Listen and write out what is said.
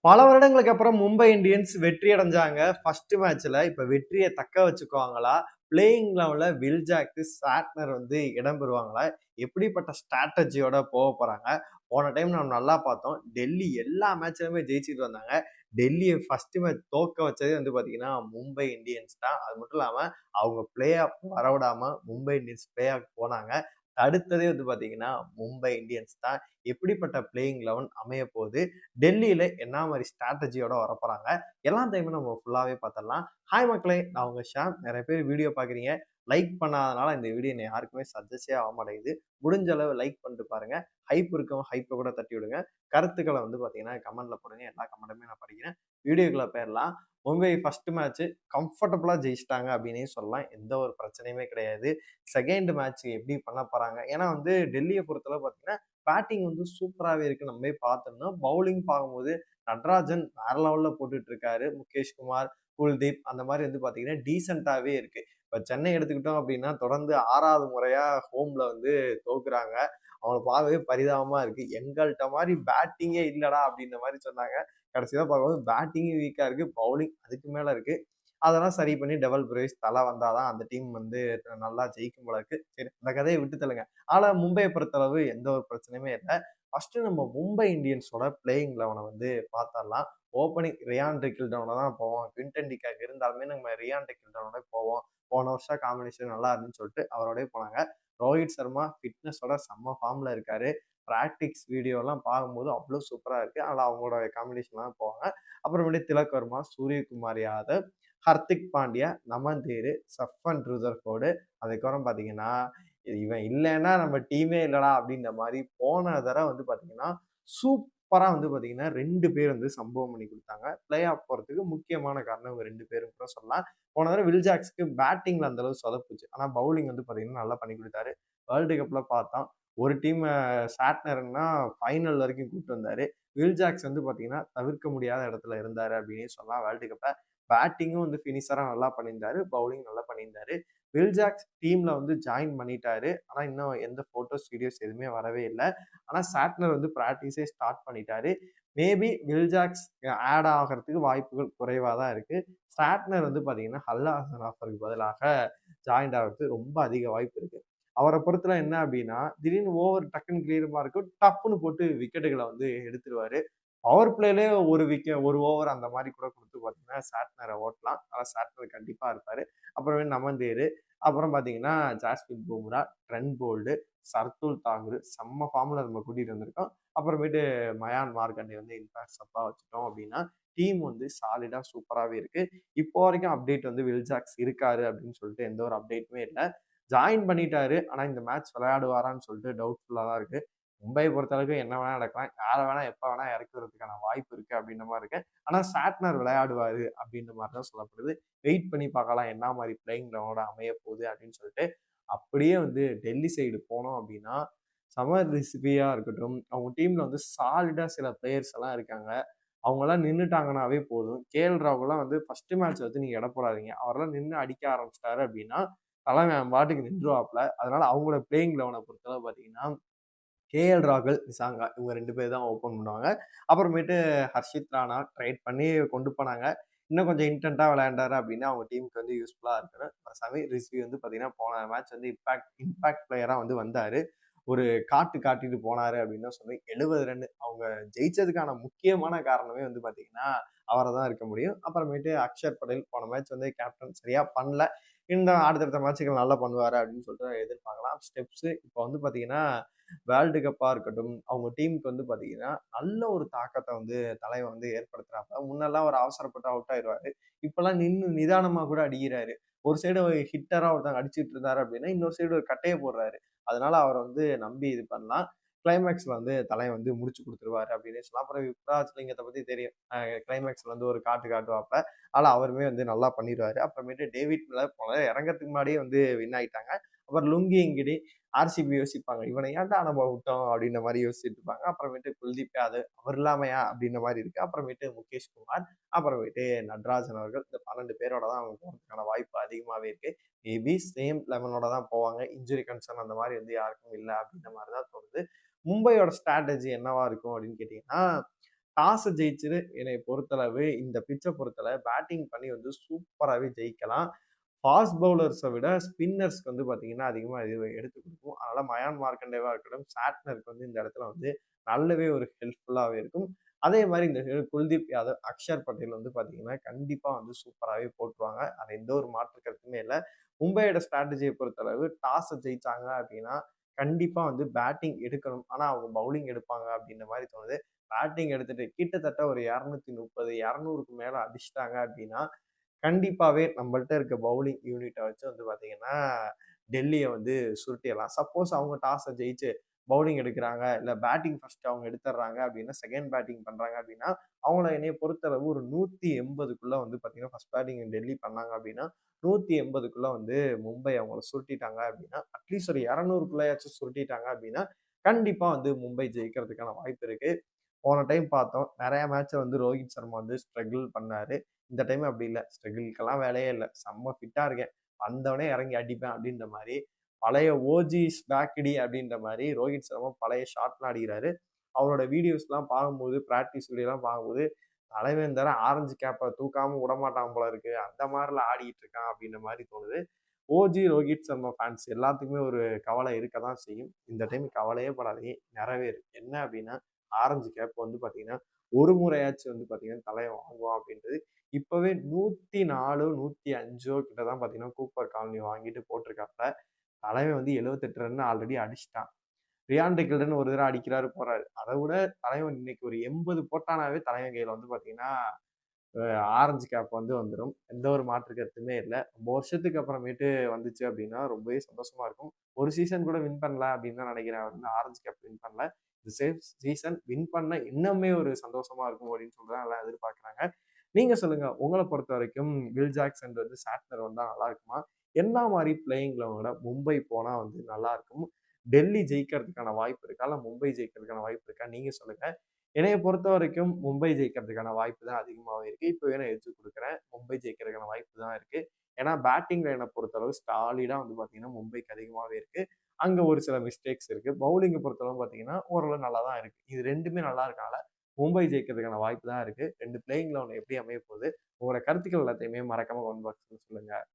பல வருடங்களுக்கு அப்புறம் மும்பை இந்தியன்ஸ் வெற்றி அடைஞ்சாங்க ஃபர்ஸ்ட் மேட்ச்ல. இப்ப வெற்றியை தக்க வச்சுக்குவாங்களா? பிளேயிங் லெவல்ல வில் ஜாக்கு, சாட்னர் வந்து இடம் பெறுவாங்களா? எப்படிப்பட்ட ஸ்ட்ராட்டஜியோட போறாங்க? போன டைம் நம்ம நல்லா பார்த்தோம். டெல்லி எல்லா மேட்ச்லயுமே ஜெயிச்சுட்டு வந்தாங்க. டெல்லியை ஃபர்ஸ்ட் மேட்ச் தோக்க வச்சதே வந்து பாத்தீங்கன்னா மும்பை இந்தியன்ஸ் தான். அது மட்டும் இல்லாம அவங்க பிளே ஆஃப் வரவிடாம மும்பை இந்தியன்ஸ் பிளே ஆஃப் போனாங்க. அடுத்ததே வந்து பாத்தீங்கன்னா மும்பை இந்தியன்ஸ் தான். எப்படிப்பட்ட பிளேயிங் லெவன் அமைய போகுது, டெல்லியில என்ன மாதிரி ஸ்ட்ராட்டஜியோட வரப்போறாங்க, எல்லாம் டைமும் நம்ம ஃபுல்லாவே பார்த்துடலாம். ஹாய் மக்களே, நான் உங்க ஷாம். நிறைய பேர் வீடியோ பாக்குறீங்க, லைக் பண்ணாதனால இந்த வீடியோ யாருக்குமே சஜஸ்டே ஆக மாட்டேங்குது. முடிஞ்ச அளவு லைக் பண்ணிட்டு பாருங்க. ஹைப் இருக்கும், ஹைப்பை கூட தட்டி விடுங்க. கருத்துக்களை வந்து பாத்தீங்கன்னா கமெண்ட்ல போடுங்க. எல்லா கமெண்ட்டுமே நான் படிக்கிறேன். வீடியோக்குள்ள போயிடலாம். மும்பை ஃபர்ஸ்ட் மேட்ச் கம்ஃபர்டபுளா ஜெயிச்சிட்டாங்க அப்படின்னே சொல்லலாம். எந்த ஒரு பிரச்சனையுமே கிடையாது. செகண்ட் மேட்ச் எப்படி பண்ண போறாங்க, ஏன்னா வந்து டெல்லியை பொறுத்தளவு பாத்தீங்கன்னா பேட்டிங் வந்து சூப்பராகவே இருக்கு. நம்மளே பார்த்துருந்தோம். பவுலிங் பார்க்கும்போது நட்ராஜன் வேற லெவல்ல போட்டுட்டு இருக்காரு. முகேஷ் குமார், குல்தீப் அந்த மாதிரி வந்து பாத்தீங்கன்னா டீசெண்டாவே இருக்கு. இப்ப சென்னை எடுத்துக்கிட்டோம் அப்படின்னா தொடர்ந்து 6வது முறையா ஹோம்ல வந்து தோக்குறாங்க. அவங்களை பார்க்கவே பரிதாபமா இருக்கு. எங்கள்கிட்ட மாதிரி பேட்டிங்கே இல்லடா அப்படின்ற மாதிரி சொன்னாங்க. கடைசியா பார்க்கும்போது பேட்டிங்கே வீக்கா இருக்கு, பவுலிங் அதுக்கு மேல இருக்கு. அதெல்லாம் சரி பண்ணி டெவல் பிரேஸ் தலை வந்தாதான் அந்த டீம் வந்து நல்லா ஜெயிக்கும் போல இருக்கு. சரி, அந்த கதையை விட்டு தள்ளுங்க. ஆனா மும்பையை பொறுத்தளவு எந்த ஒரு பிரச்சனையுமே இல்லை. ஃபர்ஸ்ட் நம்ம மும்பை இந்தியன்ஸோட பிளேயிங் லெவனை வந்து பார்த்தரலாம். ஓப்பனிங் ரியான் ரிக்கில்டனோட தான் போவோம். குவிண்டன் டிகாக் இருந்தாலுமே நம்ம ரியான் ரிக்கில்டனோட போவோம். போன வருஷம் காம்பினேஷன் நல்லா இருந்துன்னு சொல்லிட்டு அவரோடய போனாங்க. ரோஹித் சர்மா ஃபிட்னஸோட செம்ம ஃபார்ம்ல இருக்காரு. பிராக்டிக்ஸ் வீடியோலாம் பார்க்கும்போது அவ்வளோ சூப்பராக இருக்கு. அதனால் அவங்களோட காம்பினேஷன்லாம் போவாங்க. அப்புறமேட்டு திலக் வர்மா, சூரியகுமார் யாதவ், ஹர்திக் பாண்டியா, நமன் தேரு, சஃபன் ருதர்ஃபோர்டு, அதுக்கப்புறம் பார்த்தீங்கன்னா இவன் இல்லைன்னா நம்ம டீமே இல்லடா அப்படின்ற மாதிரி போன தடவை வந்து பார்த்தீங்கன்னா சூப்பரா வந்து பார்த்தீங்கன்னா 2 பேர் வந்து சம்பவம் பண்ணி கொடுத்தாங்க. பிளே ஆஃப் போறதுக்கு முக்கியமான காரணம் இவங்க 2 பேரும் கூட சொல்லலாம். போன தடவை வில் ஜாக்ஸ்க்கு பேட்டிங்ல அந்த அளவு சொதப்புச்சு. ஆனா பவுலிங் வந்து பார்த்தீங்கன்னா நல்லா பண்ணி கொடுத்தாரு. வேர்ல்டு கப்ல பார்த்தோம். ஒரு டீம் சாட்னர்னா ஃபைனல் வரைக்கும் கூப்பிட்டு வந்தாரு. வில் ஜாக்ஸ் வந்து பார்த்தீங்கன்னா தவிர்க்க முடியாத இடத்துல இருந்தாரு அப்படின்னு சொல்லலாம். வேர்ல்டு கப்ல பேட்டிங்கும் வந்து ஃபினிஷரா நல்லா பண்ணியிருந்தாரு, பவுலிங் நல்லா பண்ணியிருந்தாரு. வில் ஜாக்ஸ் டீம்ல வந்து ஜாயின் பண்ணிட்டாரு. ஆனா இன்னும் எந்த போட்டோஸ், வீடியோஸ் எதுவுமே வரவே இல்லை. ஆனா சாட்னர் வந்து பிராக்டிஸே ஸ்டார்ட் பண்ணிட்டாரு. மேபி வில் ஜாக்ஸ் ஆட் ஆகிறதுக்கு வாய்ப்புகள் குறைவா தான் இருக்கு. சாட்னர் வந்து பாத்தீங்கன்னா ஹல்லா ஹசன் ஆஃபருக்கு பதிலாக ஜாயின் ஆகிறதுக்கு ரொம்ப அதிக வாய்ப்பு இருக்கு. அவரை பொறுத்தல என்ன அப்படின்னா, திடீர்னு ஓவர் டக்குன்னு கிளியரமா இருக்கும், டப்புன்னு போட்டு விக்கெட்டுகளை வந்து எடுத்துருவாரு. பவர் பிளேலே ஒரு ஓவர் அந்த மாதிரி கூட கொடுத்து பார்த்தீங்கன்னா சாட்னரை ஓட்டலாம். ஆனால் சாட்னர் கண்டிப்பா இருப்பாரு. அப்புறமே நமந்தேரு, அப்புறம் பார்த்தீங்கன்னா ஜாஸ்பிரிட் பும்ரா, ட்ரெண்ட் போல்டு, சர்துல் தாக்கூர் செம்ம ஃபார்ம்ல நம்ம கூட்டிட்டு வந்திருக்கோம். அப்புறமேட்டு மயான் மார்கண்டே வந்து இம்பாக்ட் சப்பா வச்சுட்டோம் அப்படின்னா டீம் வந்து சாலிடா சூப்பராகவே இருக்கு. இப்போ வரைக்கும் அப்டேட் வந்து வில் ஜாக்ஸ் இருக்காரு அப்படின்னு சொல்லிட்டு எந்த ஒரு அப்டேட்டுமே இல்லை. ஜாயின் பண்ணிட்டாரு. ஆனா இந்த மேட்ச் விளையாடுவாரான்னு சொல்லிட்டு டவுட்ஃபுல்லா தான் இருக்கு. மும்பையை பொறுத்தளவுக்கு என்ன வேணா நடக்கலாம். யாரை வேணா எப்ப வேணா இறக்கி விடுறதுக்கான வாய்ப்பு இருக்கு அப்படின்ற மாதிரி இருக்கு. ஆனா சாட்னர் விளையாடுவாரு அப்படின்ற மாதிரி தான் சொல்லப்படுது. வெயிட் பண்ணி பார்க்கலாம் என்ன மாதிரி பிளேயிங் லெவனோட அமைய போகுது அப்படின்னு சொல்லிட்டு. அப்படியே வந்து டெல்லி சைடு போனோம் அப்படின்னா சமர் ரிஸ்வியா இருக்கட்டும், அவங்க டீம்ல வந்து சாலிடா சில பிளேயர்ஸ் எல்லாம் இருக்காங்க. அவங்கெல்லாம் நின்னுட்டாங்கன்னாவே போதும். கேஎல் ராகுல்லாம் வந்து ஃபர்ஸ்ட் மேட்ச் வந்து நீங்க எடை போடாதீங்க. அவரெல்லாம் நின்று அடிக்க ஆரம்பிச்சிட்டாரு அப்படின்னா தலைமை அவன் பாட்டுக்கு நின்றுவாப்ல. அதனால அவங்களோட பிளேயிங் லெவனை பொறுத்தளவு பார்த்தீங்கன்னா கேஎல் ராகுல், நிசாங்கா இவங்க 2 பேர் தான் ஓப்பன் பண்ணுவாங்க. அப்புறமேட்டு ஹர்ஷித் ராணா ட்ரேட் பண்ணி கொண்டு போனாங்க. இன்னும் கொஞ்சம் இன்டென்ட்டா விளையாண்டாரு அப்படின்னா அவங்க டீமுக்கு வந்து யூஸ்ஃபுல்லா இருக்கும். சமீர் ரிஸ்வி வந்து பார்த்தீங்கன்னா போன மேட்ச் வந்து இம்பாக்ட் பிளேயரா வந்து வந்தாரு. ஒரு காட்டிட்டு போனாரு அப்படின்னு தான் சொல்லுவேன். 70 ரன் அவங்க ஜெயிச்சதுக்கான முக்கியமான காரணமே வந்து பார்த்தீங்கன்னா அவரை தான் இருக்க முடியும். அப்புறமேட்டு அக்ஷர் படேல் போன மேட்ச் வந்து கேப்டன் சரியா பண்ணல. இந்த அடுத்தடுத்த மேட்சுகள் நல்லா பண்ணுவாரு அப்படின்னு சொல்லிட்டு எதிர்பார்க்கலாம். ஸ்டெப்ஸ் இப்போ வந்து பார்த்தீங்கன்னா வேர்ல்டு கப்பா இருக்கட்டும், அவங்க டீமுக்கு வந்து பார்த்தீங்கன்னா, நல்ல ஒரு தாக்கத்த வந்து தலைவன் வந்து ஏற்படுத்துறாப்ல. முன்னெல்லாம் ஒரு அவசரப்பட்டு அவுட் ஆயிருவாரு. இப்பல்லாம் நின்னு நிதானமா கூட அடிக்கிறாரு. ஒரு சைடு ஹிட்டரா ஒருத்தங்க அடிச்சிட்டு இருந்தாரு அப்படின்னா, இன்னொரு சைடு ஒரு கட்டைய போடுறாரு. அதனால அவர வந்து நம்பி இது பண்ணலாம். கிளைமேக்ஸ்ல வந்து தலைவன் வந்து முடிச்சு குடுத்துருவாரு அப்படின்னே சொல்லலாம். அப்புறம் யுவராஜ் லிங்கத்த பத்தி தெரியும். கிளைமேக்ஸ்ல வந்து ஒரு காட்டுவாப்ல. ஆனா அவருமே வந்து நல்லா பண்ணிருவாரு. அப்புறமேட்டு டேவிட் மில்லர் போன இறங்கறதுக்கு முன்னாடியே வந்து வின் ஆயிட்டாங்க. அப்புறம் லுங்கி எங்கிடி, ஆர்சிபி யோசிப்பாங்க. இவனை ஏன்டா நம்ம விட்டோம் அப்படின்ற மாதிரி யோசிச்சுட்டு இருப்பாங்க. அப்புறமேட்டு குல்தீப் யாதவ் அவர் இல்லாமையா அப்படின்ற மாதிரி இருக்கு. அப்புறமேட்டு முகேஷ் குமார், அப்புறமேட்டு நட்ராஜன் அவர்கள் இந்த 12 பேரோட தான் அவங்க போறதுக்கான வாய்ப்பு அதிகமாவே இருக்கு. மேபி சேம் லெவனோட தான் போவாங்க. இன்ஜுரி கன்சர்ன் அந்த மாதிரி வந்து யாருக்கும் இல்லை அப்படின்ற மாதிரி தான் தோணுது. மும்பையோட ஸ்ட்ராட்டஜி என்னவா இருக்கும் அப்படின்னு கேட்டீங்கன்னா டாஸ் ஜெயிச்சுட்டு என்னை பொறுத்தளவு இந்த பிட்சை பொறுத்தளவு பேட்டிங் பண்ணி வந்து சூப்பராகவே ஜெயிக்கலாம். ஃபாஸ்ட் பவுலர்ஸை விட ஸ்பின்னர்ஸ்க்கு வந்து பார்த்தீங்கன்னா அதிகமாக இது எடுத்து கொடுக்கும். அதனால மயான் மார்க்கண்டேவா இருக்கட்டும், சாட்னருக்கு வந்து இந்த இடத்துல வந்து நல்லாவே ஒரு ஹெல்ப்ஃபுல்லாகவே இருக்கும். அதே மாதிரி இந்த குல்தீப் யாதவ், அக்ஷர் பட்டேல் வந்து பார்த்தீங்கன்னா கண்டிப்பாக வந்து சூப்பராகவே போட்டுருவாங்க. அது எந்த ஒரு மாற்று கருத்துமே இல்லை. மும்பையோட ஸ்ட்ராட்டஜியை பொறுத்தளவு டாஸை ஜெயிச்சாங்க அப்படின்னா கண்டிப்பா வந்து பேட்டிங் எடுக்கணும். ஆனா அவங்க பவுலிங் எடுப்பாங்க அப்படின்ற மாதிரி தோணுது. பேட்டிங் எடுத்துட்டு கிட்டத்தட்ட ஒரு 230, 200க்கு மேல அடிச்சுட்டாங்க அப்படின்னா, கண்டிப்பாவே நம்மள்ட்ட இருக்க பவுலிங் யூனிட்ட வச்சு வந்து பார்த்தீங்கன்னா, டெல்லிய வந்து சுருட்டிறலாம். சப்போஸ் அவங்க டாஸ ஜெயிச்சு பவுலிங் எடுக்குறாங்க, இல்ல பேட்டிங் ஃபர்ஸ்ட் அவங்க எடுத்துடுறாங்க அப்படின்னா, செகண்ட் பேட்டிங் பண்றாங்க அப்படின்னா, அவங்கள என்னைய பொறுத்தளவு ஒரு 180க்குள்ள வந்து பார்த்தீங்கன்னா, ஃபர்ஸ்ட் பேட்டிங் டெல்லி பண்ணாங்க அப்படின்னா, 180க்குள்ள வந்து மும்பை அவங்கள சுருட்டிட்டாங்க அப்படின்னா, அட்லீஸ்ட் ஒரு 200க்குள்ளயாச்சும் சுருட்டிட்டாங்க அப்படின்னா, கண்டிப்பா வந்து மும்பை ஜெயிக்கிறதுக்கான வாய்ப்பு இருக்கு. போன டைம் பார்த்தோம். நெறைய மேட்ச்ல வந்து ரோஹித் சர்மா வந்து ஸ்ட்ரகிள் பண்ணாரு. இந்த டைம் அப்படி இல்ல. ஸ்ட்ரகிள்க்கெல்லாம் வேலையே இல்ல. செம்ம ஃபிட்டா இருக்கேன். வந்தவனே இறங்கி அடிப்பேன் அப்படின்ற மாரி, பழைய ஓஜி இஸ் பேக்டி அப்படின்ற மாரி ரோஹித் சர்மா பழைய ஷாட்லாம் அடிக்கிறாரு. அவரோட வீடியோஸ்லாம் பார்க்கும்போது, பிராக்டிஸ் வீடியோலாம் பார்க்கும்போது, தலைவன் தர ஆரஞ்சு கேப்ப தூக்காம விடமாட்டான் போல இருக்கு. அந்த மாரிலாம் ஆடிட்டு இருக்கான் அப்படின்ற மாரி தோணுது. ஓஜி ரோஹித் சர்மா ஃபேன்ஸ் எல்லாத்துக்குமே ஒரு கவலை இருக்க தான் செய்யும். இந்த டைம் கவலையே படாதீங்க. நிறைவேறும். என்ன அப்படின்னா, ஆரஞ்சு கேப் வந்து பார்த்தீங்கன்னா, ஒரு முறையாச்சும் வந்து பார்த்தீங்கன்னா, தலைவன் வாங்குவான் அப்படின்றது இப்பவே 104, 105 கிட்ட தான் பார்த்தீங்கன்னா, கூப்பர் காலனி வாங்கிட்டு போட்டிருக்காப்ல. தலைவன் வந்து 78 ரன் ஆல்ரெடி அடிச்சுட்டான். ரியான் ரிக்கில்டன் ஒரு தடவ அடிக்கிறாரு, போறாரு. அத விட தலைவன் இன்னைக்கு ஒரு 80 போட்டானாவே தலைவன் கையில வந்து பார்த்தீங்கன்னா, ஆரஞ்சு கேப் வந்து வந்துரும். எந்த ஒரு மாற்று கருத்துமே இல்ல. ரொம்ப வருஷத்துக்கு அப்புறமேட்டு வந்துச்சு அப்படின்னா, ரொம்பவே சந்தோஷமா இருக்கும். ஒரு சீசன் கூட வின் பண்ணல அப்படின்னு தான் நினைக்கிறேன். அவர் வந்து ஆரஞ்சு கேப் வின் பண்ணல. இந்த சீசன் வின் பண்ணா இன்னுமே ஒரு சந்தோஷமா இருக்கும் அப்படின்னு சொல்லி தான் எல்லாம் எதிர்பார்க்குறாங்க. நீங்க சொல்லுங்க. உங்கள பொறுத்தவரைக்கும் வில் ஜாக்சன் வந்து சாட்னர் வந்தா நல்லா இருக்குமா? என்ன மாரி பிளேயிங் 11 மும்பை போனா வந்து நல்லா இருக்கும்? டெல்லி ஜெயிக்கிறதுக்கான வாய்ப்பு இருக்கா? இல்ல மும்பை ஜெயிக்கிறதுக்கான வாய்ப்பு இருக்கா? நீங்க சொல்லுங்க. என்னைய பொறுத்தவரைக்கும் மும்பை ஜெயிக்கிறதுக்கான வாய்ப்பு தான் அதிகமாவே இருக்கு. இப்பவே நான் எடுத்து குடுக்குறேன். மும்பை ஜெயிக்கிறதுக்கான வாய்ப்பு தான் இருக்கு. ஏன்னா பேட்டிங் லைன பொறுத்தளவு சாலிடா வந்து பார்த்தீங்கன்னா, மும்பைக்கு அதிகமாவே இருக்கு. அங்க ஒரு சில மிஸ்டேக்ஸ் இருக்கு. பவுலிங்க பொறுத்தளவு பார்த்தீங்கன்னா, ஓரளவு நல்லா தான் இருக்கு. இது 2மே நல்லா இருக்கனால, மும்பை ஜெயிக்கிறதுக்கான வாய்ப்பு தான் இருக்கு. 2 பிளேயிங் 11 எப்படி அமைய போகுது? உங்களோட கருத்துக்கள் எல்லாத்தையுமே மறக்காம கமெண்ட் பாக்ஸ்ல சொல்லுங்க.